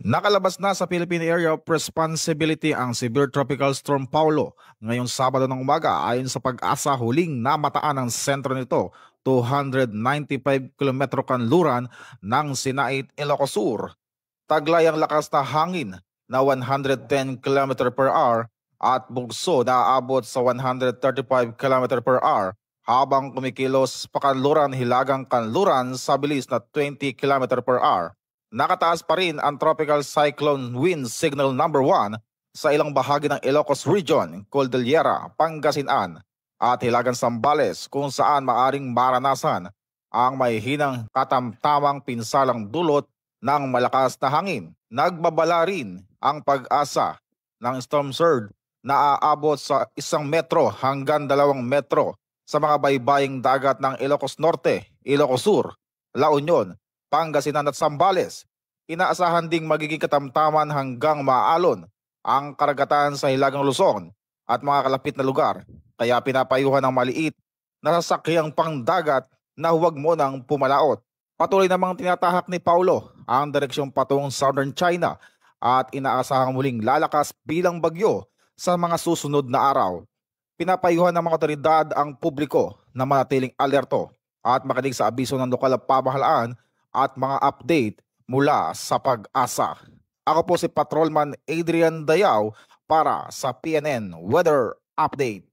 Nakalabas na sa Philippine Area of Responsibility ang Severe Tropical Storm Paulo ngayong Sabado ng umaga. Ayon sa Pag-asa, huling namataan ang sentro nito 295 km kanluran ng Sinait, Ilocos Sur. Taglay ang lakas na hangin na 110 km per hour at bugso na aabot sa 135 km per hour habang kumikilos pakanluran hilagang kanluran sa bilis na 20 km per hour. Nakataas pa rin ang Tropical Cyclone Wind Signal number 1 sa ilang bahagi ng Ilocos Region, Cordillera, Pangasinan at Hilagang Zambales kung saan maaring maranasan ang mahihinang katamtamang pinsalang dulot ng malakas na hangin. Nagbabala rin ang Pag-asa ng storm surge na aabot sa 1 metro hanggang 2 metro sa mga baybaying dagat ng Ilocos Norte, Ilocos Sur, La Union, Pangasinan at Zambales. Inaasahan ding magiging katamtaman hanggang maalon ang karagatan sa Hilagang Luzon at mga kalapit na lugar. Kaya pinapayuhan ng maliit na sasakyang pangdagat na huwag mo nang pumalaot. Patuloy namang tinatahak ni Paulo ang direksyong patungong Southern China at inaasahang muling lalakas bilang bagyo sa mga susunod na araw. Pinapayuhan ng mga otoridad ang publiko na manatiling alerto at makinig sa abiso ng lokal na pamahalaan at mga update mula sa Pag-asa. Ako po si Patrolman Adrian Dayaw para sa PNN Weather Update.